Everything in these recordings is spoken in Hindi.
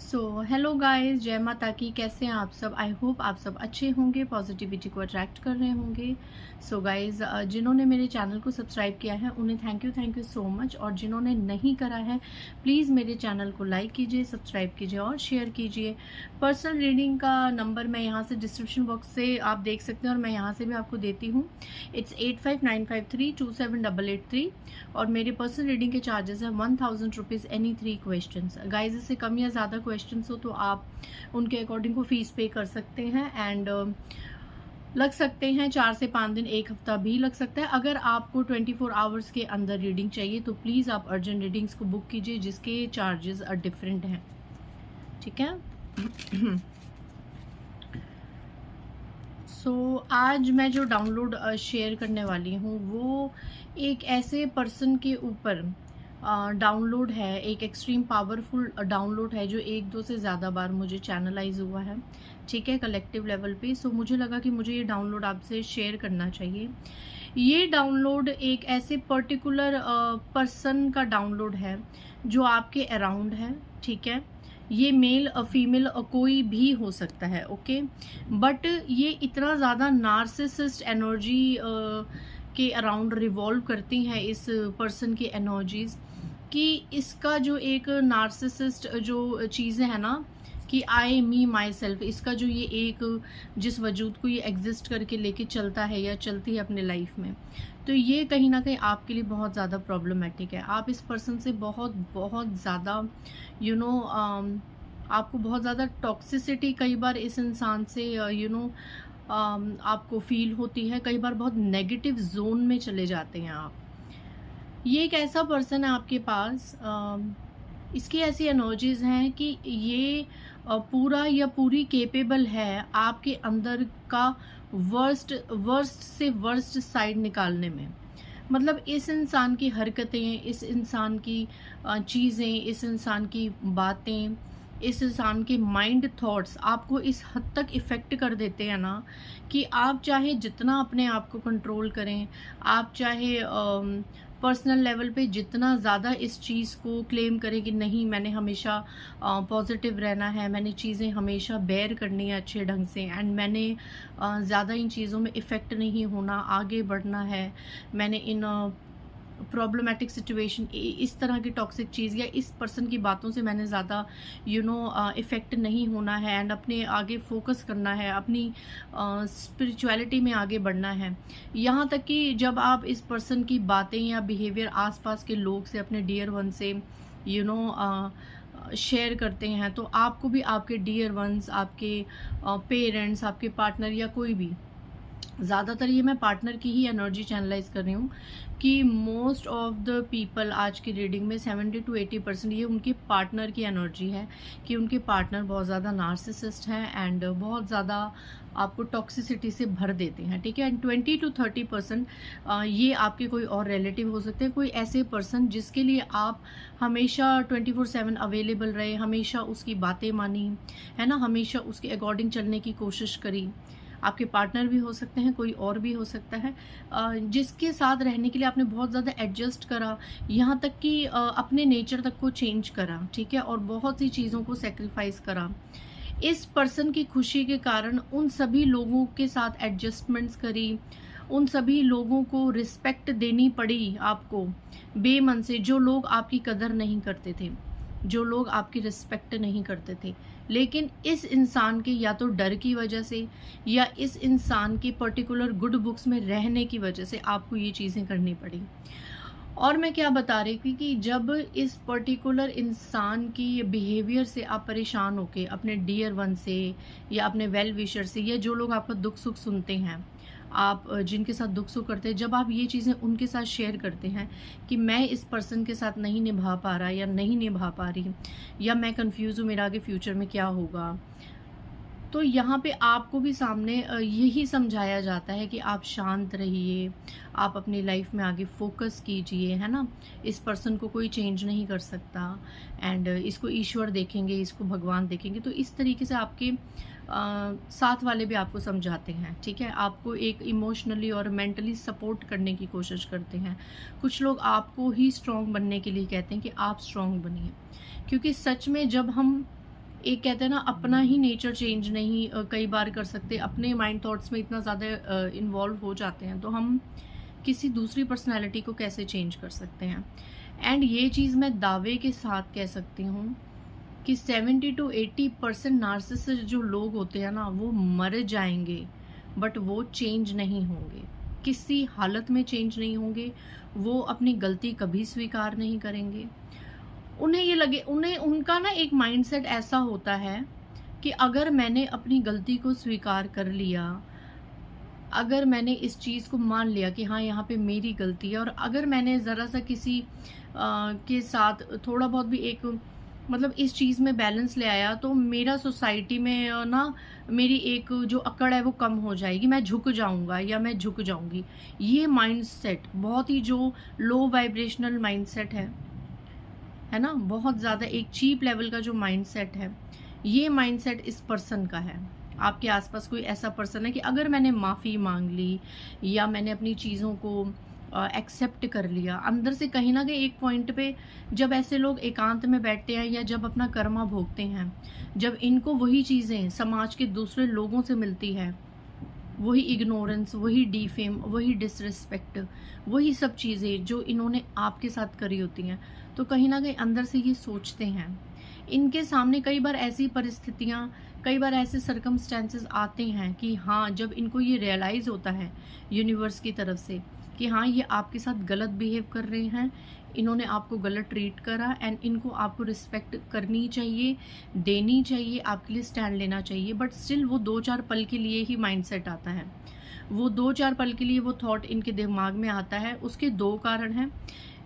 सो हेलो गाइस, जय माता की। कैसे हैं आप सब? आई होप आप सब अच्छे होंगे, पॉजिटिविटी को अट्रैक्ट कर रहे होंगे। सो गाइस, जिन्होंने मेरे चैनल को सब्सक्राइब किया है उन्हें थैंक यू सो मच। और जिन्होंने नहीं करा है प्लीज़ मेरे चैनल को लाइक कीजिए, सब्सक्राइब कीजिए और शेयर कीजिए। पर्सनल रीडिंग का नंबर मैं यहाँ से डिस्क्रिप्शन बॉक्स से आप देख सकते हैं और मैं यहाँ से भी आपको देती हूँ। इट्स 8595327883 और मेरे पर्सनल रीडिंग के चार्जेस हैं 1000 रुपीज़ एनी 3 क्वेश्चन। गाइज, इससे कम या ज़्यादा क्वेश्चंस हो तो आप उनके अकॉर्डिंग को फीस पे कर सकते हैं एंड लग सकते हैं 4 से 5 दिन, 1 हफ्ता भी लग सकता है। अगर आपको 24 आवर्स के अंदर रीडिंग चाहिए तो प्लीज़ आप अर्जेंट रीडिंग्स को बुक कीजिए जिसके चार्जेस डिफरेंट हैं, ठीक है। आज मैं जो डाउनलोड शेयर करने वाली हूँ वो एक ऐसे पर्सन के ऊपर डाउनलोड है, एक एक्सट्रीम पावरफुल डाउनलोड है जो 1-2 से ज़्यादा बार मुझे चैनलाइज हुआ है, ठीक है, कलेक्टिव लेवल पे। मुझे लगा कि मुझे ये डाउनलोड आपसे शेयर करना चाहिए। ये डाउनलोड एक ऐसे पर्टिकुलर पर्सन का डाउनलोड है जो आपके अराउंड है, ठीक है। ये मेल फीमेल कोई भी हो सकता है, ओके। बट ये इतना ज़्यादा नार्सिसिस्ट एनर्जी के अराउंड रिवॉल्व करती हैं इस पर्सन की एनर्जीज कि इसका जो एक नार्सिसिस्ट जो चीज़ें हैं ना कि आई मी माई सेल्फ, इसका जो ये एक जिस वजूद को ये एग्जिस्ट करके लेके चलता है या चलती है अपने लाइफ में, तो ये कहीं ना कहीं आपके लिए बहुत ज़्यादा प्रॉब्लमेटिक है। आप इस पर्सन से बहुत बहुत ज़्यादा आपको बहुत ज़्यादा टॉक्सिसिटी कई बार इस इंसान से आपको फील होती है। कई बार बहुत नेगेटिव जोन में चले जाते हैं आप। ये एक ऐसा पर्सन है आपके पास, इसकी ऐसी एनर्जीज हैं कि ये पूरा या पूरी केपेबल है आपके अंदर का वर्स्ट से वर्स्ट साइड निकालने में। मतलब इस इंसान की हरकतें, इस इंसान की चीज़ें, इस इंसान की बातें, इस इंसान के माइंड थॉट्स आपको इस हद तक इफ़ेक्ट कर देते हैं ना कि आप चाहे जितना अपने आप को कंट्रोल करें, आप चाहे पर्सनल लेवल पे जितना ज़्यादा इस चीज़ को क्लेम करें कि नहीं मैंने हमेशा पॉजिटिव रहना है, मैंने चीज़ें हमेशा बेयर करनी है अच्छे ढंग से एंड मैंने ज़्यादा इन चीज़ों में इफ़ेक्ट नहीं होना, आगे बढ़ना है, मैंने इन प्रॉब्लमेटिक सिचुएशन, इस तरह की टॉक्सिक चीज़ या इस पर्सन की बातों से मैंने ज़्यादा इफ़ेक्ट नहीं होना है एंड अपने आगे फोकस करना है, अपनी स्पिरिचुअलिटी में आगे बढ़ना है। यहाँ तक कि जब आप इस पर्सन की बातें या बिहेवियर आसपास के लोग से, अपने डियर वन से शेयर करते हैं तो आपको भी आपके डियर वंस, आपके पेरेंट्स, आपके पार्टनर या कोई भी, ज़्यादातर ये मैं पार्टनर की ही एनर्जी चैनलाइज कर रही हूँ कि मोस्ट ऑफ द पीपल आज की रीडिंग में 70 to 80% ये उनके पार्टनर की एनर्जी है कि उनके पार्टनर बहुत ज़्यादा नार्सिसिस्ट हैं एंड बहुत ज़्यादा आपको टॉक्सिसिटी से भर देते हैं, ठीक है। एंड 20 to 30% ये आपके कोई और रिलेटिव हो सकते हैं, कोई ऐसे पर्सन जिसके लिए आप हमेशा 24/7 अवेलेबल रहे, हमेशा उसकी बातें मानी, है ना, हमेशा उसके अकॉर्डिंग चलने की कोशिश करी। आपके पार्टनर भी हो सकते हैं, कोई और भी हो सकता है, जिसके साथ रहने के लिए आपने बहुत ज़्यादा एडजस्ट करा, यहाँ तक कि अपने नेचर तक को चेंज करा, ठीक है, और बहुत सी चीज़ों को सेक्रीफाइस करा। इस पर्सन की खुशी के कारण उन सभी लोगों के साथ एडजस्टमेंट्स करी, उन सभी लोगों को रिस्पेक्ट देनी पड़ी आपको बेमन से, जो लोग आपकी कदर नहीं करते थे, जो लोग आपकी रिस्पेक्ट नहीं करते थे। लेकिन इस इंसान के या तो डर की वजह से या इस इंसान के पर्टिकुलर गुड बुक्स में रहने की वजह से आपको ये चीज़ें करनी पड़ी। और मैं क्या बता रही थी कि जब इस पर्टिकुलर इंसान की बिहेवियर से आप परेशान होके अपने डियर वन से या अपने वेल विशर से या जो लोग आपका दुख सुख सुनते हैं, आप जिनके साथ दुख सुख करते हैं, जब आप ये चीज़ें उनके साथ शेयर करते हैं कि मैं इस पर्सन के साथ नहीं निभा पा रहा या नहीं निभा पा रही या मैं कंफ्यूज हूँ मेरा आगे फ्यूचर में क्या होगा, तो यहाँ पे आपको भी सामने यही समझाया जाता है कि आप शांत रहिए, आप अपनी लाइफ में आगे फोकस कीजिए, है ना। इस पर्सन को कोई चेंज नहीं कर सकता एंड इसको ईश्वर देखेंगे, इसको भगवान देखेंगे। तो इस तरीके से आपके साथ वाले भी आपको समझाते हैं, ठीक है, आपको एक इमोशनली और मेंटली सपोर्ट करने की कोशिश करते हैं। कुछ लोग आपको ही स्ट्रॉन्ग बनने के लिए कहते हैं कि आप स्ट्रॉन्ग बनिए, क्योंकि सच में जब हम एक कहते हैं ना, अपना ही नेचर चेंज नहीं कई बार कर सकते, अपने माइंड थॉट्स में इतना ज़्यादा इन्वॉल्व हो जाते हैं, तो हम किसी दूसरी पर्सनैलिटी को कैसे चेंज कर सकते हैं। एंड ये चीज़ मैं दावे के साथ कह सकती हूँ कि 70 to 80% नार्सिसिस्ट जो लोग होते हैं ना, वो मर जाएंगे बट वो चेंज नहीं होंगे, किसी हालत में चेंज नहीं होंगे। वो अपनी गलती कभी स्वीकार नहीं करेंगे। उन्हें उनका ना एक माइंडसेट ऐसा होता है कि अगर मैंने अपनी गलती को स्वीकार कर लिया, अगर मैंने इस चीज़ को मान लिया कि हाँ यहाँ पे मेरी गलती है, और अगर मैंने ज़रा सा किसी के साथ थोड़ा बहुत भी एक मतलब इस चीज़ में बैलेंस ले आया, तो मेरा सोसाइटी में ना मेरी एक जो अकड़ है वो कम हो जाएगी, मैं झुक जाऊंगा या मैं झुक जाऊंगी। ये माइंडसेट बहुत ही जो लो वाइब्रेशनल माइंडसेट है ना, बहुत ज़्यादा एक चीप लेवल का जो माइंडसेट है, ये माइंडसेट इस पर्सन का है। आपके आसपास कोई ऐसा पर्सन है कि अगर मैंने माफ़ी मांग ली या मैंने अपनी चीज़ों को एक्सेप्ट कर लिया, अंदर से कहीं ना कहीं एक पॉइंट पे जब ऐसे लोग एकांत में बैठते हैं या जब अपना कर्मा भोगते हैं, जब इनको वही चीज़ें समाज के दूसरे लोगों से मिलती है, वही इग्नोरेंस, वही डीफेम, वही डिसरिस्पेक्ट, वही सब चीज़ें जो इन्होंने आपके साथ करी होती हैं, तो कहीं ना कहीं अंदर से ये सोचते हैं। इनके सामने कई बार ऐसी परिस्थितियाँ, कई बार ऐसे सर्कमस्टेंसेस आते हैं कि हाँ, जब इनको ये रियलाइज़ होता है यूनिवर्स की तरफ से कि हाँ ये आपके साथ गलत बिहेव कर रहे हैं, इन्होंने आपको गलत ट्रीट करा, एंड इनको आपको रिस्पेक्ट करनी चाहिए, देनी चाहिए, आपके लिए स्टैंड लेना चाहिए, बट स्टिल वो 2-4 पल के लिए ही माइंडसेट आता है। वो 2-4 पल के लिए वो थॉट इनके दिमाग में आता है। उसके 2 कारण हैं,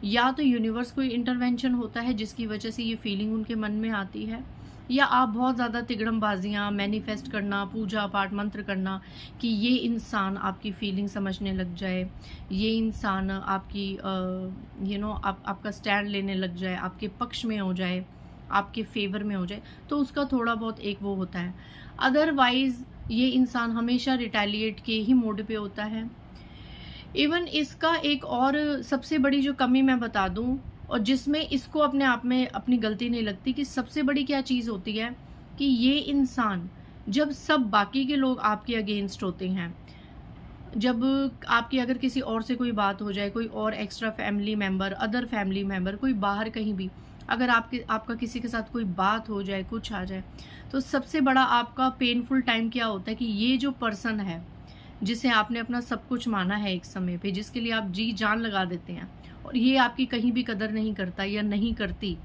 या तो यूनिवर्स कोई इंटरवेंशन होता है जिसकी वजह से ये फीलिंग उनके मन में आती है, या आप बहुत ज़्यादा तिगड़मबाजियाँ, मैनिफेस्ट करना, पूजा पाठ मंत्र करना कि ये इंसान आपकी फीलिंग समझने लग जाए, ये इंसान आपकी आपका स्टैंड लेने लग जाए, आपके पक्ष में हो जाए, आपके फेवर में हो जाए, तो उसका थोड़ा बहुत एक वो होता है। अदरवाइज ये इंसान हमेशा रिटेलिएट के ही मोड पे होता है। इवन इसका एक और सबसे बड़ी जो कमी मैं बता दूं, और जिसमें इसको अपने आप में अपनी गलती नहीं लगती, कि सबसे बड़ी क्या चीज़ होती है कि ये इंसान जब सब बाकी के लोग आपके अगेंस्ट होते हैं, जब आपकी अगर किसी और से कोई बात हो जाए, कोई और extra family member, other family member, कोई बाहर कहीं भी अगर आपका किसी के साथ कोई बात हो जाए, कुछ आ जाए, तो सबसे बड़ा आपका पेनफुल टाइम क्या होता है कि ये जो पर्सन है जिसे आपने अपना सब कुछ माना है एक समय पे, जिसके लिए आप जी जान लगा देते हैं, और ये आपकी कहीं भी कदर नहीं करता या नहीं करती,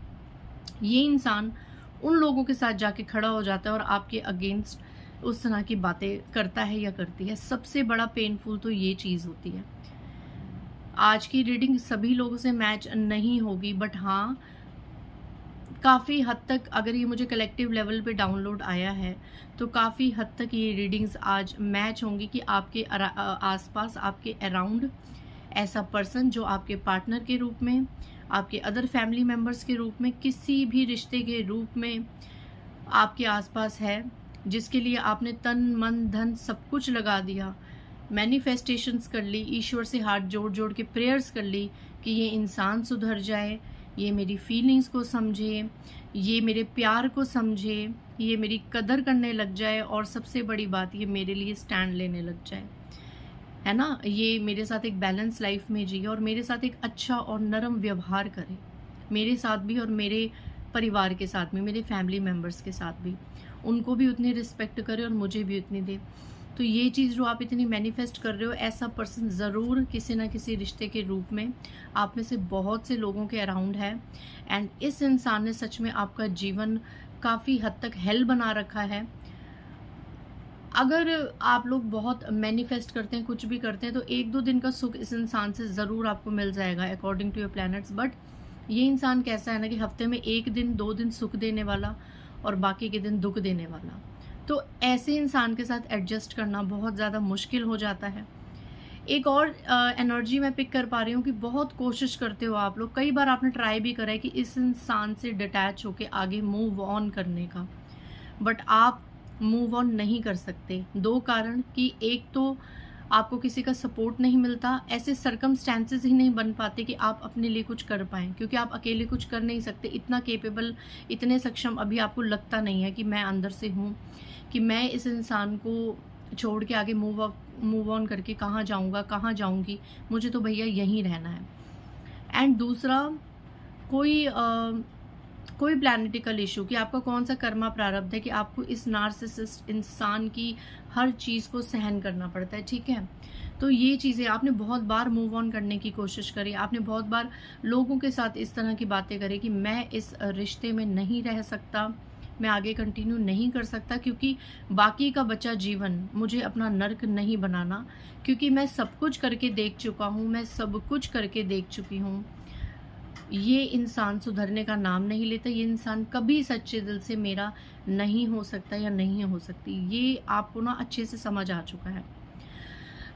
ये इंसान उन लोगों के साथ जाके खड़ा हो जाता है और आपके अगेंस्ट उस तरह की बातें करता है या करती है। सबसे बड़ा पेनफुल तो ये चीज़ होती है। आज की रीडिंग सभी लोगों से मैच नहीं होगी, बट हाँ काफ़ी हद तक अगर ये मुझे कलेक्टिव लेवल पे डाउनलोड आया है, तो काफ़ी हद तक ये रीडिंग्स आज मैच होंगी कि आपके आसपास, आपके अराउंड ऐसा पर्सन जो आपके पार्टनर के रूप में, आपके अदर फैमिली मेम्बर्स के रूप में, किसी भी रिश्ते के रूप में आपके आसपास है, जिसके लिए आपने तन मन धन सब कुछ लगा दिया, मैनिफेस्टेशंस कर ली, ईश्वर से हाथ जोड़ जोड़ के प्रेयर्स कर ली कि ये इंसान सुधर जाए, ये मेरी फीलिंग्स को समझे, ये मेरे प्यार को समझे, ये मेरी कदर करने लग जाए, और सबसे बड़ी बात ये मेरे लिए स्टैंड लेने लग जाए, है ना, ये मेरे साथ एक बैलेंस लाइफ में जिए और मेरे साथ एक अच्छा और नरम व्यवहार करे, मेरे साथ भी और मेरे परिवार के साथ भी, मेरे फैमिली मेम्बर्स के साथ भी, उनको भी उतनी रिस्पेक्ट करे और मुझे भी उतनी दे। तो ये चीज़ जो आप इतनी मैनिफेस्ट कर रहे हो, ऐसा पर्सन ज़रूर किसी ना किसी रिश्ते के रूप में आप में से बहुत से लोगों के अराउंड है, एंड इस इंसान ने सच में आपका जीवन काफ़ी हद तक हेल बना रखा है। अगर आप लोग बहुत मैनिफेस्ट करते हैं, कुछ भी करते हैं, तो 1-2 दिन का सुख इस इंसान से ज़रूर आपको मिल जाएगा according to your planets. But ये इंसान कैसा है ना कि हफ्ते में 1 दिन 2 दिन सुख देने वाला और बाकी के दिन दुख देने वाला, तो ऐसे इंसान के साथ एडजस्ट करना बहुत ज़्यादा मुश्किल हो जाता है। एक और एनर्जी मैं पिक कर पा रही हूँ कि बहुत कोशिश करते हो आप लोग, कई बार आपने ट्राई भी करा है कि इस इंसान से डिटैच होके आगे मूव ऑन करने का, बट आप मूव ऑन नहीं कर सकते। 2 कारण कि एक तो आपको किसी का सपोर्ट नहीं मिलता, ऐसे सर्कमस्टेंसेस ही नहीं बन पाते कि आप अपने लिए कुछ कर पाएँ, क्योंकि आप अकेले कुछ कर नहीं सकते। इतना कैपेबल, इतने सक्षम अभी आपको लगता नहीं है कि मैं अंदर से हूँ, कि मैं इस इंसान को छोड़ के आगे मूव ऑन करके कहाँ जाऊँगा, कहाँ जाऊँगी, मुझे तो भैया यहीं रहना है। एंड दूसरा, कोई प्लैनेटिकल इशू कि आपका कौन सा कर्मा प्रारब्ध है कि आपको इस नार्सिसिस्ट इंसान की हर चीज़ को सहन करना पड़ता है, ठीक है। तो ये चीज़ें आपने बहुत बार मूव ऑन करने की कोशिश करी, आपने बहुत बार लोगों के साथ इस तरह की बातें करी कि मैं इस रिश्ते में नहीं रह सकता, मैं आगे कंटिन्यू नहीं कर सकता, क्योंकि बाकी का बचा जीवन मुझे अपना नर्क नहीं बनाना, क्योंकि मैं सब कुछ करके देख चुका हूँ, मैं सब कुछ करके देख चुकी हूँ। ये इंसान सुधरने का नाम नहीं लेता, ये इंसान कभी सच्चे दिल से मेरा नहीं हो सकता या नहीं हो सकती, ये आपको ना अच्छे से समझ आ चुका है।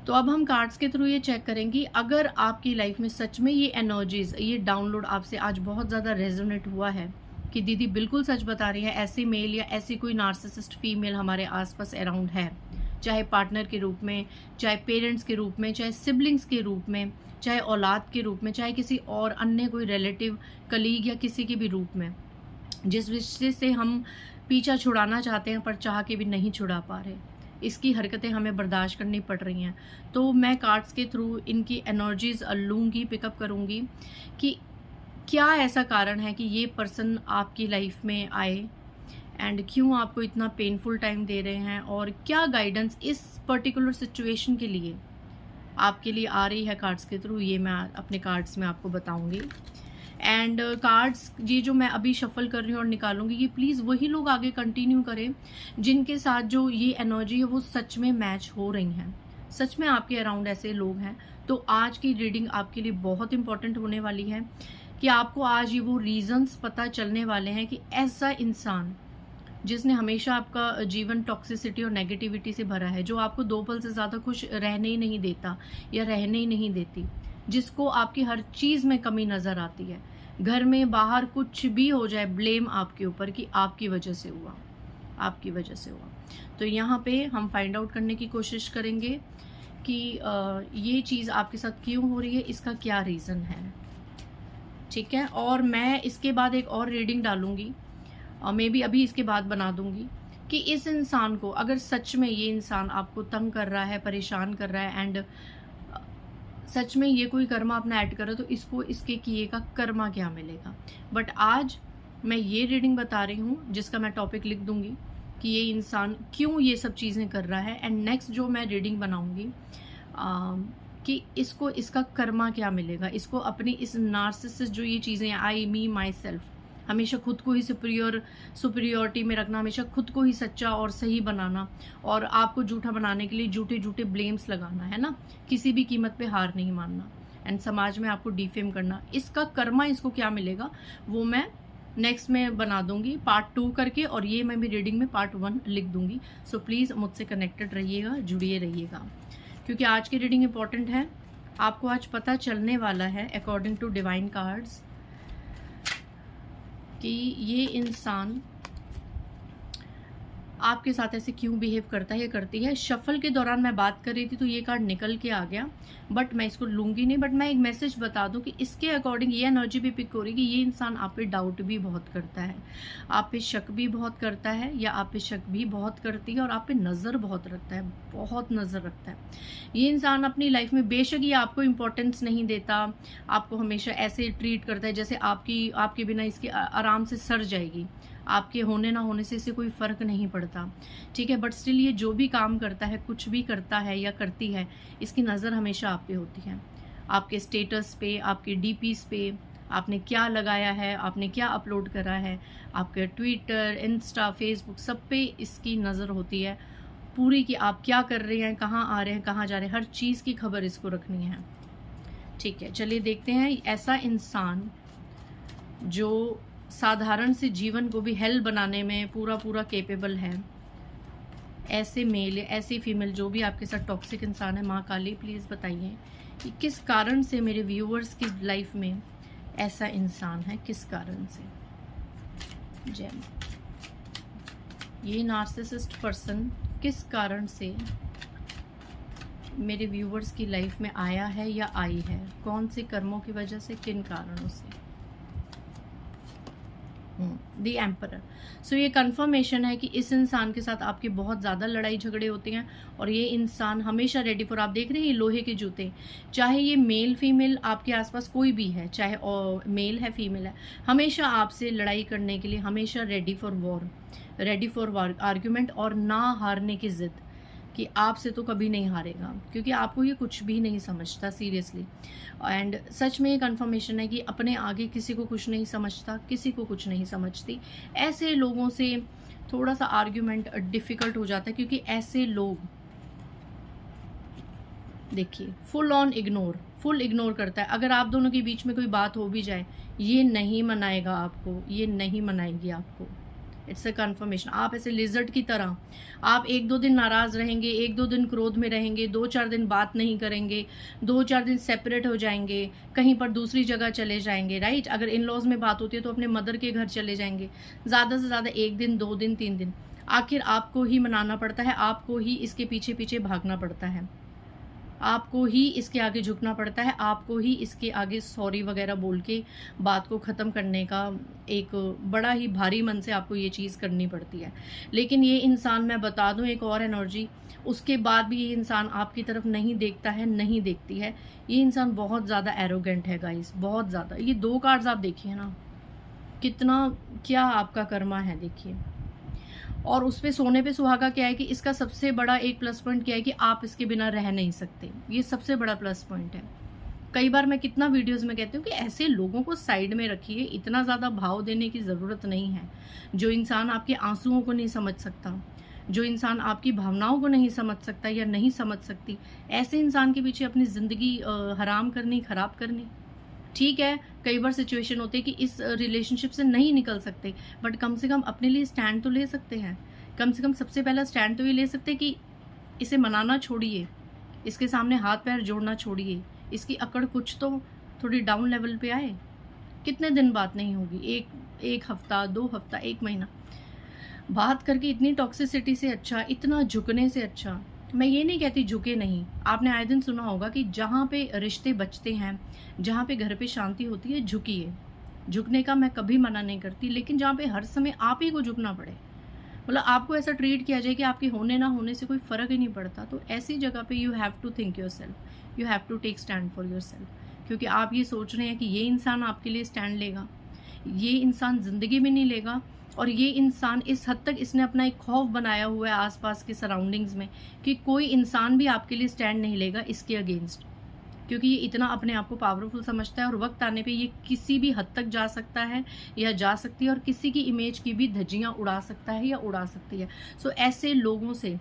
तो अब हम कार्ड्स के थ्रू ये चेक करेंगे, अगर आपकी लाइफ में सच में ये एनर्जीज, ये डाउनलोड आपसे आज बहुत ज़्यादा रेजोनेट हुआ है कि दीदी बिल्कुल सच बता रही है, ऐसे मेल या ऐसी कोई नार्सिसिस्ट फीमेल हमारे आसपास अराउंड है, चाहे पार्टनर के रूप में, चाहे पेरेंट्स के रूप में, चाहे सिबलिंग्स के रूप में, चाहे औलाद के रूप में, चाहे किसी और अन्य कोई रिलेटिव, कलीग या किसी के भी रूप में, जिस रिश्ते से हम पीछा छुड़ाना चाहते हैं पर चाह के भी नहीं छुड़ा पा रहे, इसकी हरकतें हमें बर्दाश्त करनी पड़ रही हैं। तो मैं कार्ड्स के थ्रू इनकी एनर्जीज लूँगी, पिकअप करूँगी कि क्या ऐसा कारण है कि ये पर्सन आपकी लाइफ में आए एंड क्यों आपको इतना पेनफुल टाइम दे रहे हैं, और क्या गाइडेंस इस पर्टिकुलर सिचुएशन के लिए आपके लिए आ रही है कार्ड्स के थ्रू, ये मैं अपने कार्ड्स में आपको बताऊंगी। एंड कार्ड्स ये जो मैं अभी शफल कर रही हूँ और निकालूंगी, ये प्लीज़ वही लोग आगे कंटिन्यू करें जिनके साथ जो ये एनर्जी है वो सच में मैच हो रही हैं, सच में आपके अराउंड ऐसे लोग हैं। तो आज की रीडिंग आपके लिए बहुत इंपॉर्टेंट होने वाली है कि आपको आज ये वो रीजंस पता चलने वाले हैं कि ऐसा इंसान जिसने हमेशा आपका जीवन टॉक्सिसिटी और नेगेटिविटी से भरा है, जो आपको 2 पल से ज़्यादा खुश रहने ही नहीं देता या रहने ही नहीं देती, जिसको आपकी हर चीज़ में कमी नज़र आती है, घर में बाहर कुछ भी हो जाए ब्लेम आपके ऊपर कि आपकी वजह से हुआ, आपकी वजह से हुआ। तो यहाँ पे हम फाइंड आउट करने की कोशिश करेंगे कि ये चीज़ आपके साथ क्यों हो रही है, इसका क्या रीज़न है, ठीक है। और मैं इसके बाद एक और रीडिंग डालूंगी, और मे बी अभी इसके बाद बना दूंगी कि इस इंसान को, अगर सच में ये इंसान आपको तंग कर रहा है, परेशान कर रहा है एंड सच में ये कोई कर्मा अपना ऐड कर रहा है, तो इसको इसके किए का कर्मा क्या मिलेगा। बट आज मैं ये रीडिंग बता रही हूँ जिसका मैं टॉपिक लिख दूंगी कि ये इंसान क्यों ये सब चीज़ें कर रहा है, एंड नेक्स्ट जो मैं रीडिंग बनाऊंगी कि इसको इसका कर्मा क्या मिलेगा, इसको अपनी इस नार्सिसिस्ट जो ये चीज़ें आई मी माई सेल्फ, हमेशा खुद को ही सुपीरियोरिटी में रखना, हमेशा खुद को ही सच्चा और सही बनाना, और आपको झूठा बनाने के लिए झूठे झूठे ब्लेम्स लगाना, है ना, किसी भी कीमत पे हार नहीं मानना, एंड समाज में आपको डिफेम करना, इसका कर्मा इसको क्या मिलेगा वो मैं नेक्स्ट में बना दूंगी पार्ट 2 करके, और ये मैं भी रीडिंग में पार्ट 1 लिख दूंगी। सो प्लीज़ मुझसे कनेक्टेड रहिएगा, जुड़िए रहिएगा, क्योंकि आज की रीडिंग इंपॉर्टेंट है। आपको आज पता चलने वाला है अकॉर्डिंग टू डिवाइन कार्ड्स कि ये इंसान आपके साथ ऐसे क्यों बिहेव करता है या करती है। शफल के दौरान मैं बात कर रही थी तो ये कार्ड निकल के आ गया, बट मैं इसको लूँगी नहीं, बट मैं एक मैसेज बता दूं कि इसके अकॉर्डिंग ये एनर्जी भी पिक हो रही है कि ये इंसान आप पे डाउट भी बहुत करता है, आप पे शक भी बहुत करता है, या आप पे शक भी बहुत करती है, और आप पे नज़र बहुत रखता है, बहुत नज़र रखता है। ये इंसान अपनी लाइफ में बेशक ये आपको इम्पोर्टेंस नहीं देता, आपको हमेशा ऐसे ट्रीट करता है जैसे आपके बिना इसकी आराम से सर जाएगी, आपके होने ना होने से इसे कोई फ़र्क नहीं पड़ता, ठीक है। बट स्टिल ये जो भी काम करता है, कुछ भी करता है या करती है, इसकी नज़र हमेशा आप पे होती है, आपके स्टेटस पे, आपके डीपीज पे, आपने क्या लगाया है, आपने क्या अपलोड करा है, आपके ट्विटर, इंस्टा, फेसबुक, सब पे इसकी नज़र होती है पूरी कि आप क्या कर रहे हैं, कहाँ आ रहे हैं, कहाँ जा रहे हैं, हर चीज़ की खबर इसको रखनी है, ठीक है। चलिए देखते हैं, ऐसा इंसान जो साधारण से जीवन को भी हेल बनाने में पूरा कैपेबल है, ऐसे मेल ऐसी फीमेल जो भी आपके साथ टॉक्सिक इंसान है, माँ काली प्लीज़ बताइए कि किस कारण से मेरे व्यूअर्स की लाइफ में ऐसा इंसान है, किस कारण से। जय माँ। ये नार्सिसिस्ट पर्सन किस कारण से मेरे व्यूवर्स की लाइफ में आया है या आई है, कौन से कर्मों की वजह से, किन कारणों से। The emperor. सो ये कंफर्मेशन है कि इस इंसान के साथ आपके बहुत ज़्यादा लड़ाई झगड़े होते हैं और ये इंसान हमेशा रेडी फॉर, आप देख रहे हैं ये लोहे के जूते, चाहे ये मेल फीमेल आपके आसपास कोई भी है, चाहे मेल है फीमेल है, हमेशा आपसे लड़ाई करने के लिए हमेशा ready for war, ready for argument और ना हारने की जिद कि आपसे तो कभी नहीं हारेगा, क्योंकि आपको ये कुछ भी नहीं समझता सीरियसली। एंड सच में ये कंफर्मेशन है कि अपने आगे किसी को कुछ नहीं समझता, किसी को कुछ नहीं समझती। ऐसे लोगों से थोड़ा सा आर्ग्यूमेंट डिफिकल्ट हो जाता है, क्योंकि ऐसे लोग देखिए फुल इग्नोर करता है। अगर आप दोनों के बीच में कोई बात हो भी जाए, ये नहीं मनाएगा आपको, ये नहीं मनाएगी आपको। It's a conformation. आप ऐसे लिजर्ड की तरह, आप 1-2 दिन नाराज रहेंगे, 1-2 दिन क्रोध में रहेंगे, 2-4 दिन बात नहीं करेंगे, 2-4 दिन सेपरेट हो जाएंगे, कहीं पर दूसरी जगह चले जाएंगे, राइट। अगर इन लॉज में बात होती है तो अपने मदर के घर चले जाएंगे, ज़्यादा से ज़्यादा 1 दिन, 2 दिन, 3 दिन। आखिर आपको ही मनाना पड़ता है, आपको ही इसके पीछे पीछे भागना पड़ता है, आपको ही इसके आगे झुकना पड़ता है, आपको ही इसके आगे सॉरी वगैरह बोल के बात को ख़त्म करने का एक बड़ा ही भारी मन से आपको ये चीज़ करनी पड़ती है। लेकिन ये इंसान, मैं बता दूं एक और एनर्जी, उसके बाद भी ये इंसान आपकी तरफ नहीं देखता है, नहीं देखती है। ये इंसान बहुत ज़्यादा एरोगेंट है गाइस, बहुत ज़्यादा। ये 2 कार्ड्स आप देखिए ना, कितना क्या आपका कर्मा है देखिए। और उस पे सोने पे सुहागा क्या है कि इसका सबसे बड़ा एक प्लस पॉइंट क्या है कि आप इसके बिना रह नहीं सकते। ये सबसे बड़ा प्लस पॉइंट है। कई बार मैं कितना वीडियोस में कहती हूँ कि ऐसे लोगों को साइड में रखिए, इतना ज़्यादा भाव देने की ज़रूरत नहीं है। जो इंसान आपके आंसुओं को नहीं समझ सकता, जो इंसान आपकी भावनाओं को नहीं समझ सकता या नहीं समझ सकती, ऐसे इंसान के पीछे अपनी ज़िंदगी हराम करनी, ख़राब करनी। ठीक है, कई बार सिचुएशन होती है कि इस रिलेशनशिप से नहीं निकल सकते, बट कम से कम अपने लिए स्टैंड तो ले सकते हैं। कम से कम सबसे पहला स्टैंड तो ये ले सकते हैं कि इसे मनाना छोड़िए, इसके सामने हाथ पैर जोड़ना छोड़िए, इसकी अकड़ कुछ तो थोड़ी डाउन लेवल पे आए। कितने दिन बात नहीं होगी, एक हफ्ता, 2 हफ्ता, 1 महीना बात करके इतनी टॉक्सिसिटी से अच्छा, इतना झुकने से अच्छा। मैं ये नहीं कहती झुके नहीं, आपने आए दिन सुना होगा कि जहाँ पे रिश्ते बचते हैं, जहाँ पे घर पे शांति होती है, झुकिए। झुकने का मैं कभी मना नहीं करती, लेकिन जहाँ पे हर समय आप ही को झुकना पड़े, मतलब आपको ऐसा ट्रीट किया जाए कि आपके होने ना होने से कोई फ़र्क ही नहीं पड़ता, तो ऐसी जगह पे you have to think yourself, you have to take stand for yourself. क्योंकि आप ये सोच रहे हैं कि ये इंसान आपके लिए स्टैंड लेगा, ये इंसान ज़िंदगी में नहीं लेगा। और ये इंसान इस हद तक इसने अपना एक खौफ बनाया हुआ है आसपास के सराउंडिंग्स में कि कोई इंसान भी आपके लिए स्टैंड नहीं लेगा इसके अगेंस्ट, क्योंकि ये इतना अपने आप को पावरफुल समझता है और वक्त आने पे ये किसी भी हद तक जा सकता है या जा सकती है और किसी की इमेज की भी धज्जियां उड़ा सकता है या उड़ा सकती है। सो ऐसे लोगों से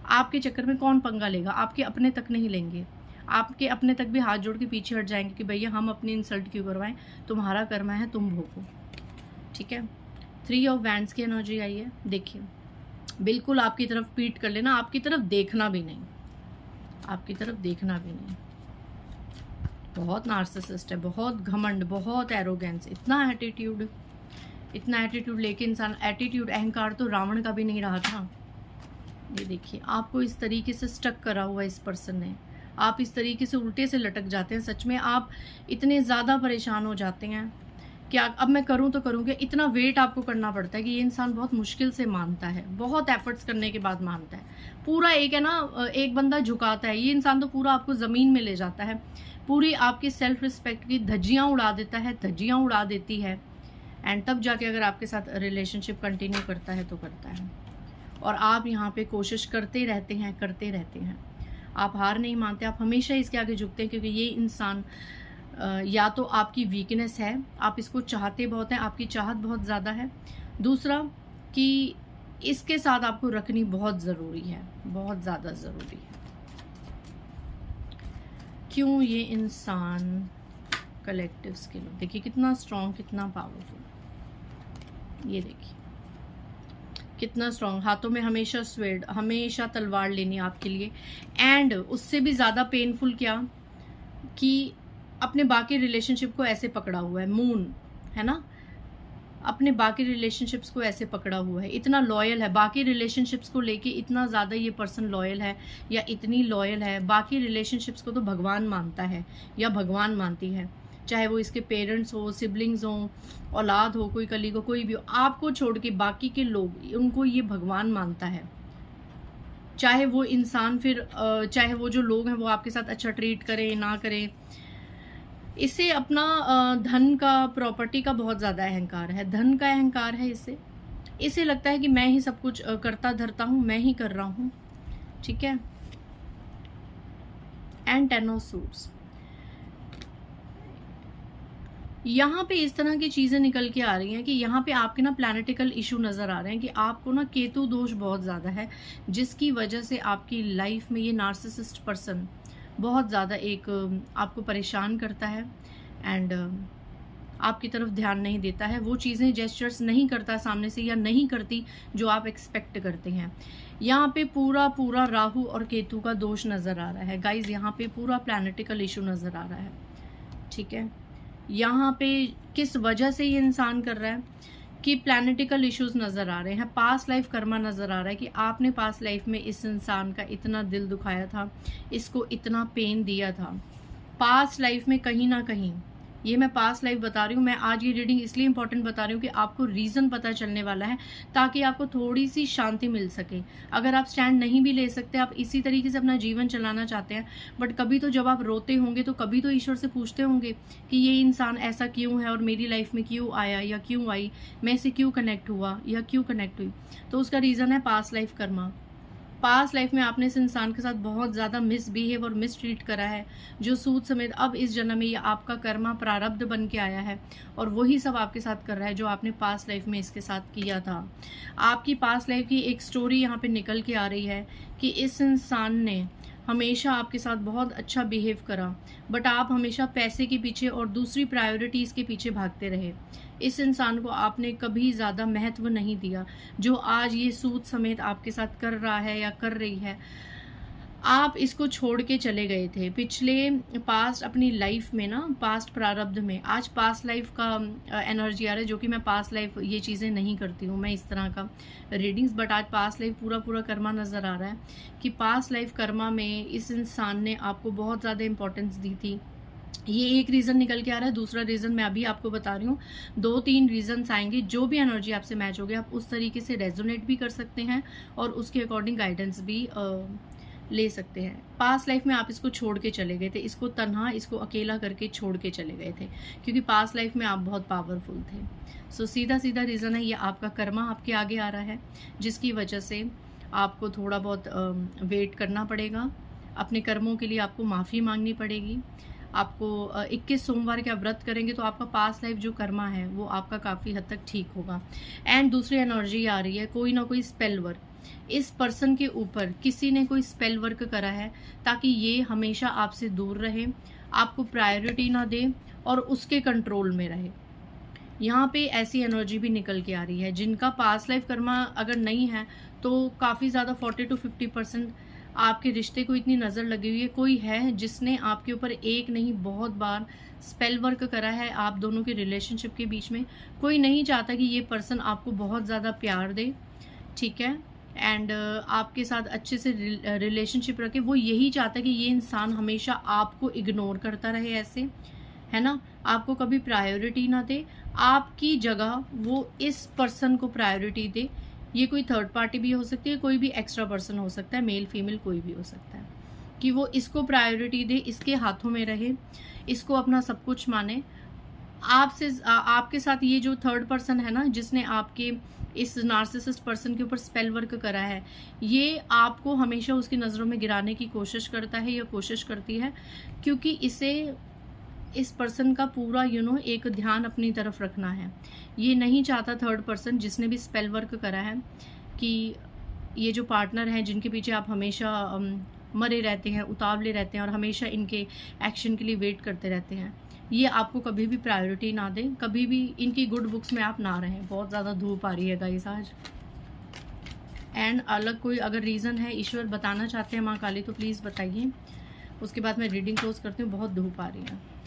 आपके चक्कर में कौन पंगा लेगा? आपके अपने तक नहीं लेंगे, आपके अपने तक भी हाथ जोड़ के पीछे हट जाएंगे कि भैया हम अपनी इंसल्ट क्यों करवाएं, तुम्हारा कर्मा है, तुम भोगो। ठीक है, 3 ऑफ वैंड्स की एनर्जी आई है। देखिए, बिल्कुल आपकी तरफ पीट कर लेना, आपकी तरफ देखना भी नहीं, आपकी तरफ देखना भी नहीं। बहुत नार्सिसिस्ट है, बहुत घमंड, बहुत एरोगेंस, इतना एटीट्यूड लेके इंसान, एटीट्यूड अहंकार तो रावण का भी नहीं रहा था। ये देखिए, आपको इस तरीके से स्टक करा हुआ इस पर्सन ने, आप इस तरीके से उल्टे से लटक जाते हैं। सच में आप इतने ज़्यादा परेशान हो जाते हैं कि अब मैं करूं तो करूं क्या, इतना वेट आपको करना पड़ता है कि ये इंसान बहुत मुश्किल से मानता है, बहुत एफर्ट्स करने के बाद मानता है। पूरा एक है ना, एक बंदा झुकाता है, ये इंसान तो पूरा आपको ज़मीन में ले जाता है, पूरी आपकी सेल्फ रिस्पेक्ट की धज्जियाँ उड़ा देता है, धज्जियाँ उड़ा देती है। एंड तब जाके अगर आपके साथ रिलेशनशिप कंटिन्यू करता है तो करता है। और आप यहाँ पे कोशिश करते रहते हैं, आप हार नहीं मानते, आप हमेशा इसके आगे झुकते हैं, क्योंकि ये इंसान या तो आपकी वीकनेस है, आप इसको चाहते बहुत हैं, आपकी चाहत बहुत ज़्यादा है। दूसरा कि इसके साथ आपको रखनी बहुत ज़रूरी है, बहुत ज़्यादा ज़रूरी है। क्यों ये इंसान कलेक्टिव स्किल, देखिए कितना स्ट्रॉन्ग, कितना पावरफुल। ये देखिए कितना स्ट्रॉन्ग, हाथों में हमेशा स्वेड, हमेशा तलवार लेनी आपके लिए। एंड उससे भी ज़्यादा पेनफुल क्या कि अपने बाकी रिलेशनशिप को ऐसे पकड़ा हुआ है, मून है ना, अपने बाकी रिलेशनशिप्स को ऐसे पकड़ा हुआ है, इतना लॉयल है बाकी रिलेशनशिप्स को लेके, इतना ज़्यादा ये पर्सन लॉयल है या इतनी लॉयल है, बाकी रिलेशनशिप्स को तो भगवान मानता है या भगवान मानती है, चाहे वो इसके पेरेंट्स हो, सिबलिंग्स हो, औलाद हो, कोई कलीग हो, कोई भी हो, आपको छोड़ के बाकी के लोग, उनको ये भगवान मानता है। चाहे वो इंसान फिर चाहे वो जो लोग हैं वो आपके साथ अच्छा ट्रीट करें ना करें, इसे अपना धन का, प्रॉपर्टी का बहुत ज़्यादा अहंकार है, धन का अहंकार है इसे लगता है कि मैं ही सब कुछ करता धरता हूँ, मैं ही कर रहा हूँ, ठीक है। एंड 10 ऑफ सूट्स, यहाँ पे इस तरह की चीज़ें निकल के आ रही हैं कि यहाँ पे आपके ना प्लैनेटिकल इशू नज़र आ रहे हैं कि आपको ना केतु दोष बहुत ज़्यादा है, जिसकी वजह से आपकी लाइफ में ये नार्सिसिस्ट पर्सन बहुत ज़्यादा एक आपको परेशान करता है एंड आपकी तरफ ध्यान नहीं देता है, वो चीज़ें जेस्चर्स नहीं करता सामने से या नहीं करती जो आप एक्सपेक्ट करते हैं। यहाँ पे पूरा राहु और केतु का दोष नज़र आ रहा है गाइज, यहाँ पे पूरा प्लैनेटिकल इशू नज़र आ रहा है, ठीक है। यहाँ पे किस वजह से ये इंसान कर रहा है कि प्लैनेटिकल इश्यूज नज़र आ रहे हैं, पास्ट लाइफ कर्मा नज़र आ रहा है कि आपने पास्ट लाइफ में इस इंसान का इतना दिल दुखाया था, इसको इतना पेन दिया था पास्ट लाइफ में कहीं ना कहीं। ये मैं पास्ट लाइफ बता रही हूँ, मैं आज ये रीडिंग इसलिए इंपॉर्टेंट बता रही हूँ कि आपको रीज़न पता चलने वाला है ताकि आपको थोड़ी सी शांति मिल सके। अगर आप स्टैंड नहीं भी ले सकते, आप इसी तरीके से अपना जीवन चलाना चाहते हैं, बट कभी तो जब आप रोते होंगे तो कभी तो ईश्वर से पूछते होंगे कि ये इंसान ऐसा क्यों है और मेरी लाइफ में क्यों आया या क्यों आई, मैं इससे क्यों कनेक्ट हुआ या क्यों कनेक्ट हुई। तो उसका रीज़न है past life Karma. Past life में आपने इस इंसान के साथ बहुत ज़्यादा मिसबिहेव और मिसट्रीट करा है, जो सूद समेत अब इस जन्म में ये आपका कर्मा प्रारब्ध बन के आया है और वही सब आपके साथ कर रहा है जो आपने पास्ट लाइफ में इसके साथ किया था। आपकी पास्ट लाइफ की एक स्टोरी यहाँ पे निकल के आ रही है कि इस इंसान ने हमेशा आपके साथ बहुत अच्छा बिहेव करा, बट आप हमेशा पैसे के पीछे और दूसरी प्रायोरिटीज़ के पीछे भागते रहे। इस इंसान को आपने कभी ज़्यादा महत्व नहीं दिया, जो आज ये सूद समेत आपके साथ कर रहा है या कर रही है। आप इसको छोड़ के चले गए थे पिछले पास्ट अपनी लाइफ में ना, पास्ट प्रारब्ध में। आज पास्ट लाइफ का एनर्जी आ रहा है, जो कि मैं पास्ट लाइफ ये चीज़ें नहीं करती हूँ मैं इस तरह का रीडिंग्स, बट आज पास्ट लाइफ पूरा कर्मा नज़र आ रहा है कि पास्ट लाइफ कर्मा में इस इंसान ने आपको बहुत ज़्यादा इंपॉर्टेंस दी थी। ये एक रीज़न निकल के आ रहा है। दूसरा रीज़न मैं अभी आपको बता रही हूँ, 2-3 रीजन्स आएंगे, जो भी एनर्जी आपसे मैच हो गया आप उस तरीके से रेजोनेट भी कर सकते हैं और उसके अकॉर्डिंग गाइडेंस भी ले सकते हैं। पास्ट लाइफ में आप इसको छोड़ के चले गए थे, इसको तन्हा, इसको अकेला करके छोड़ के चले गए थे, क्योंकि पास्ट लाइफ में आप बहुत पावरफुल थे। सो सीधा रीज़न है, ये आपका कर्मा आपके आगे आ रहा है, जिसकी वजह से आपको थोड़ा बहुत वेट करना पड़ेगा। अपने कर्मों के लिए आपको माफ़ी मांगनी पड़ेगी। आपको 21 सोमवार के आप व्रत करेंगे तो आपका पास्ट लाइफ जो कर्मा है वो आपका काफ़ी हद तक ठीक होगा। एंड दूसरी एनर्जी आ रही है, कोई ना कोई स्पेल वर्क इस पर्सन के ऊपर किसी ने कोई स्पेल वर्क करा है ताकि ये हमेशा आपसे दूर रहे, आपको प्रायोरिटी ना दे और उसके कंट्रोल में रहे। यहाँ पे ऐसी एनर्जी भी निकल के आ रही है, जिनका पास्ट लाइफ कर्मा अगर नहीं है तो काफ़ी ज़्यादा 40 to 50% आपके रिश्ते को इतनी नज़र लगी हुई है। कोई है जिसने आपके ऊपर एक नहीं बहुत बार स्पेल वर्क करा है आप दोनों के रिलेशनशिप के बीच में। कोई नहीं चाहता कि ये पर्सन आपको बहुत ज़्यादा प्यार दे, ठीक है, एंड आपके साथ अच्छे से रिलेशनशिप रखे। वो यही चाहता है कि ये इंसान हमेशा आपको इग्नोर करता रहे, ऐसे है ना, आपको कभी प्रायोरिटी ना दे, आपकी जगह वो इस पर्सन को प्रायोरिटी दे। ये कोई थर्ड पार्टी भी हो सकती है, कोई भी एक्स्ट्रा पर्सन हो सकता है, मेल फीमेल कोई भी हो सकता है, कि वो इसको प्रायोरिटी दे, इसके हाथों में रहे, इसको अपना सब कुछ माने। आपसे आपके साथ ये जो थर्ड पर्सन है ना, जिसने आपके इस नार्सिसिस्ट पर्सन के ऊपर स्पेल वर्क करा है, ये आपको हमेशा उसकी नज़रों में गिराने की कोशिश करता है या कोशिश करती है, क्योंकि इसे इस पर्सन का पूरा एक ध्यान अपनी तरफ रखना है। ये नहीं चाहता थर्ड पर्सन जिसने भी स्पेल वर्क करा है कि ये जो पार्टनर हैं जिनके पीछे आप हमेशा मरे रहते हैं, उतावले रहते हैं और हमेशा इनके एक्शन के लिए वेट करते रहते हैं, ये आपको कभी भी प्रायोरिटी ना दें, कभी भी इनकी गुड बुक्स में आप ना रहें। बहुत ज़्यादा धूप आ रही है गाइस आज। एंड अलग कोई अगर रीज़न है ईश्वर बताना चाहते हैं माँ काली तो प्लीज़ बताइए, उसके बाद मैं रीडिंग क्लोज करती हूँ। बहुत धूप आ रही है।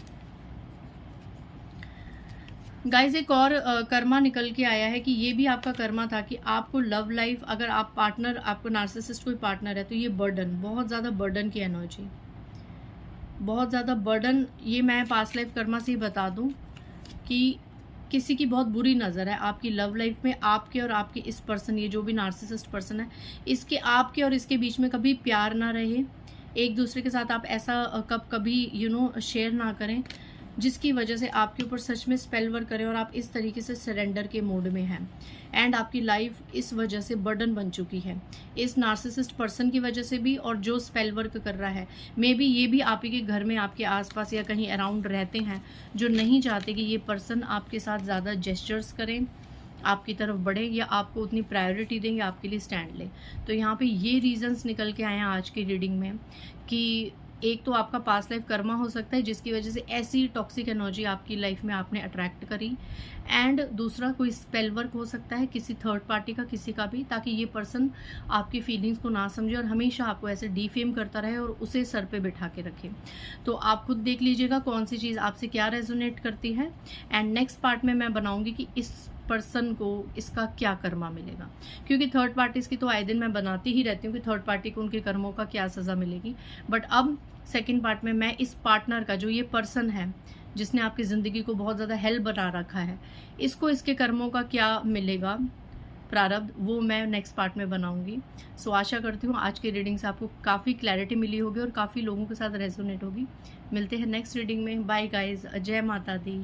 गाइज एक और कर्मा निकल के आया है कि ये भी आपका कर्मा था कि आपको लव लाइफ, अगर आप पार्टनर, आपको नार्सिसिस्ट कोई पार्टनर है तो ये बर्डन, बहुत ज़्यादा बर्डन की एनर्जी, बहुत ज़्यादा बर्डन। ये मैं पास्ट लाइफ कर्मा से ही बता दूं कि किसी की बहुत बुरी नज़र है आपकी लव लाइफ में, आपके और आपके इस पर्सन, ये जो भी नार्सिसिस्ट पर्सन है, इसके आपके और इसके बीच में कभी प्यार ना रहे, एक दूसरे के साथ आप ऐसा कभी शेयर ना करें जिसकी वजह से आपके ऊपर सच में स्पेल वर्क करें और आप इस तरीके से सरेंडर के मोड में हैं। एंड आपकी लाइफ इस वजह से बर्डन बन चुकी है, इस नार्सिसिस्ट पर्सन की वजह से भी, और जो स्पेल वर्क कर रहा है मे बी ये भी आप ही के घर में, आपके आसपास या कहीं अराउंड रहते हैं, जो नहीं चाहते कि ये पर्सन आपके साथ ज़्यादा जेस्चर्स करें, आपकी तरफ बढ़े या आपको उतनी प्रायोरिटी दें या आपके लिए स्टैंड लें। तो यहाँ पे ये रीजंस निकल के आए हैं आज की रीडिंग में कि एक तो आपका पास्ट लाइफ कर्मा हो सकता है जिसकी वजह से ऐसी टॉक्सिक एनर्जी आपकी लाइफ में आपने अट्रैक्ट करी, एंड दूसरा कोई स्पेल वर्क हो सकता है किसी थर्ड पार्टी का, किसी का भी, ताकि ये पर्सन आपकी फीलिंग्स को ना समझे और हमेशा आपको ऐसे डिफेम करता रहे और उसे सर पे बिठा के रखे। तो आप खुद देख लीजिएगा कौन सी चीज़ आपसे क्या रेजोनेट करती है, एंड नेक्स्ट पार्ट में मैं बनाऊंगी कि इस पर्सन को इसका क्या कर्मा मिलेगा, क्योंकि थर्ड पार्टीज की तो आए दिन मैं बनाती ही रहती हूँ कि थर्ड पार्टी को उनके कर्मों का क्या सज़ा मिलेगी। बट अब सेकंड पार्ट में मैं इस पार्टनर का, जो ये पर्सन है जिसने आपकी ज़िंदगी को बहुत ज़्यादा हेल बना रखा है, इसको इसके कर्मों का क्या मिलेगा प्रारब्ध, वो मैं नेक्स्ट पार्ट में बनाऊंगी। सो आशा करती हूँ आज की रीडिंग से आपको काफ़ी क्लैरिटी मिली होगी और काफ़ी लोगों के साथ रेजोनेट होगी। मिलते हैं नेक्स्ट रीडिंग में। बाय गाइज, जय माता दी।